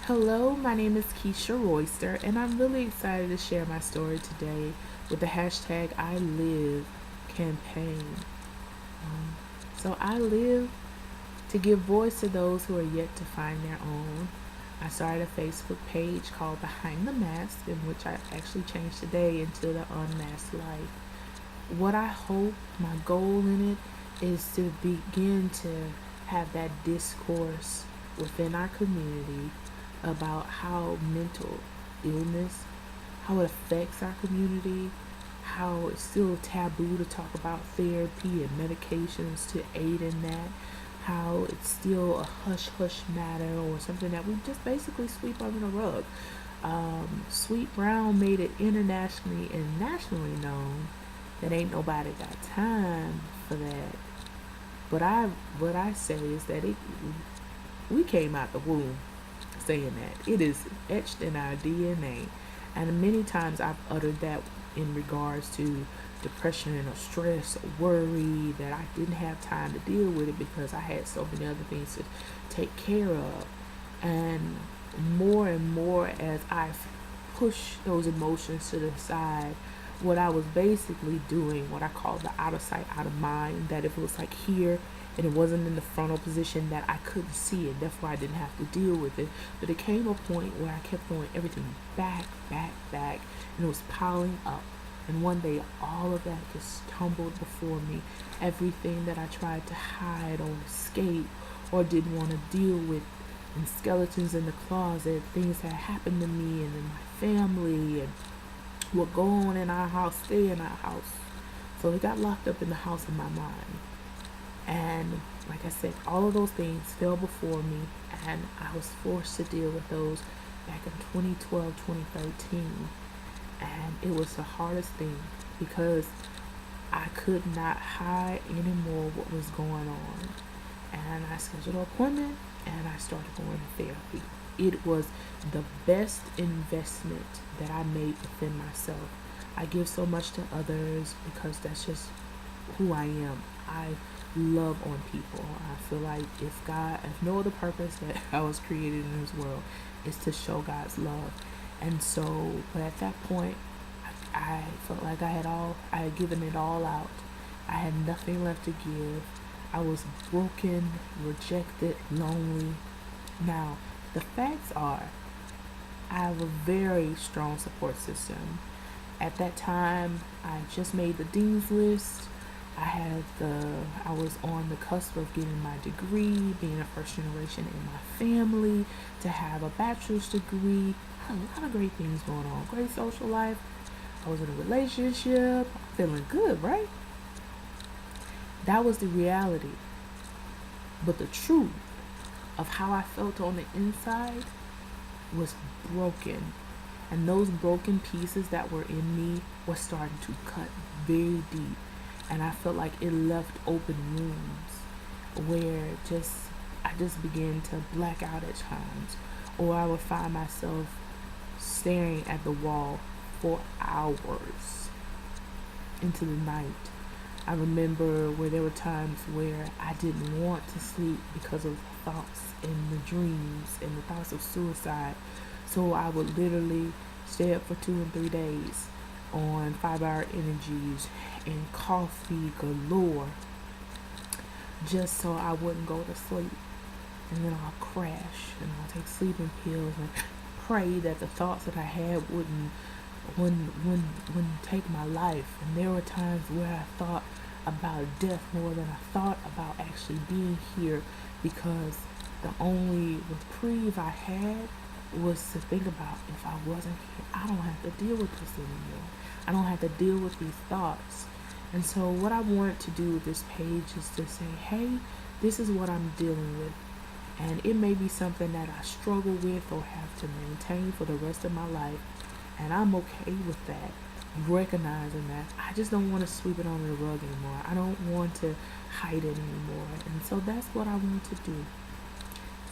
Hello, my name is Kesha Royster, and I'm really excited to share my story today with the hashtag I Live campaign. Um, I live to give voice to those who are yet to find their own. I started a Facebook page called Behind the Mask, in which I actually changed today into the Unmasked Life. What I hope, my goal in it, is to begin to have that discourse within our community about how mental illness, how it affects our community, how it's still taboo to talk about therapy and medications to aid in that, how it's still a hush hush matter or something that we just basically sweep under the rug. Sweet Brown made it internationally and nationally known that ain't nobody got time for that. But what I say is that we came out the womb saying that. It is etched in our DNA. And many times I've uttered that in regards to depression or stress or worry, that I didn't have time to deal with it because I had so many other things to take care of. And more as I've pushed those emotions to the side, what I was basically doing, what I call the out of sight, out of mind, that if it was like here and it wasn't in the frontal position, that I couldn't see it, therefore I didn't have to deal with it. But it came a point where I kept throwing everything back, and it was piling up. And one day, all of that just tumbled before me. Everything that I tried to hide or escape or didn't want to deal with, and skeletons in the closet, things that happened to me and in my family, and what go on in our house, stay in our house. So it got locked up in the house of my mind. And like I said, all of those things fell before me, and I was forced to deal with those back in 2012, 2013. And it was the hardest thing because I could not hide anymore what was going on. And I scheduled an appointment and I started going to therapy. It was the best investment that I made within myself. I give so much to others because that's just who I am. I love on people. I feel like if no other purpose that I was created in this world is to show God's love. And so, but at that point, I felt like I had given it all out. I had nothing left to give. I was broken, rejected, lonely. Now, the facts are, I have a very strong support system. At that time, I just made the dean's list. I was on the cusp of getting my degree, being a first generation in my family, to have a bachelor's degree. A lot of great things going on. Great social life. I was in a relationship. Feeling good, right? That was the reality. But the truth of how I felt on the inside was broken. And those broken pieces that were in me were starting to cut very deep. And I felt like it left open wounds where I just began to black out at times. Or I would find myself staring at the wall for hours into the night. I remember where there were times where I didn't want to sleep because of the thoughts and the dreams and the thoughts of suicide. So I would literally stay up for 2 and 3 days on 5-hour energies and coffee galore just so I wouldn't go to sleep. And then I'll crash and I'll take sleeping pills and pray that the thoughts that I had wouldn't take my life. And there were times where I thought about death more than I thought about actually being here, because the only reprieve I had was to think about, if I wasn't here, I don't have to deal with this anymore. I don't have to deal with these thoughts. And so what I wanted to do with this page is to say, hey, this is what I'm dealing with. And it may be something that I struggle with or have to maintain for the rest of my life. And I'm okay with that, recognizing that. I just don't want to sweep it under the rug anymore. I don't want to hide it anymore. And so that's what I want to do.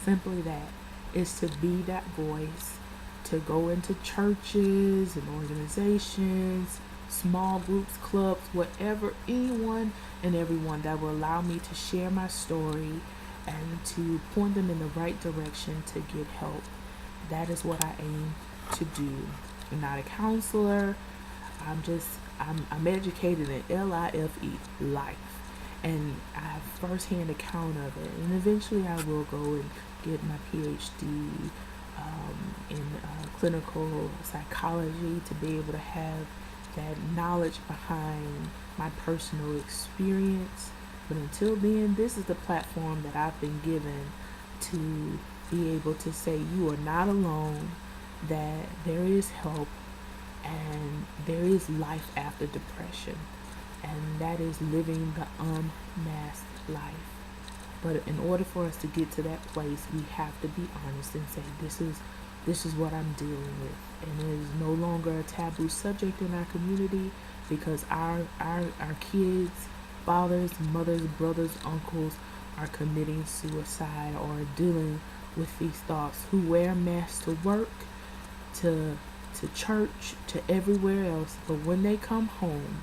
Simply that, is to be that voice, to go into churches and organizations, small groups, clubs, whatever, anyone and everyone that will allow me to share my story and to point them in the right direction to get help. that is what I aim to do. I'm not a counselor. I'm educated in LIFE, life, and I have firsthand account of it. And eventually, I will go and get my PhD in clinical psychology to be able to have that knowledge behind my personal experience. But until then, this is the platform that I've been given to be able to say you are not alone, that there is help, and there is life after depression, and that is living the unmasked life. But in order for us to get to that place, we have to be honest and say, this is what I'm dealing with. And it is no longer a taboo subject in our community, because our kids, fathers, mothers, brothers, uncles are committing suicide or are dealing with these thoughts, who wear masks to work, to church, to everywhere else. But when they come home,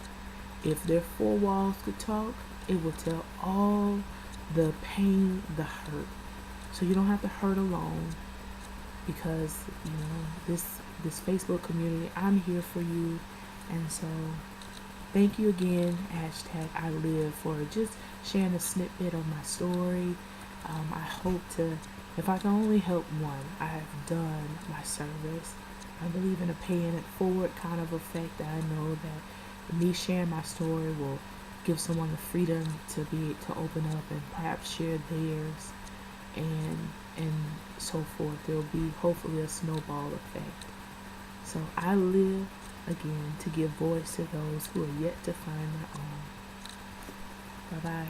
if their four walls could talk, it would tell all the pain, the hurt. So you don't have to hurt alone, because this Facebook community, I'm here for you. And so thank you again, hashtag I live, for just sharing a snippet of my story. I hope to, if I can only help one, I have done my service. I believe in a paying it forward kind of effect. I know that me sharing my story will give someone the freedom to be to open up and perhaps share theirs, and so forth. There'll be hopefully a snowball effect. So I live again to give voice to those who are yet to find their own. Bye bye.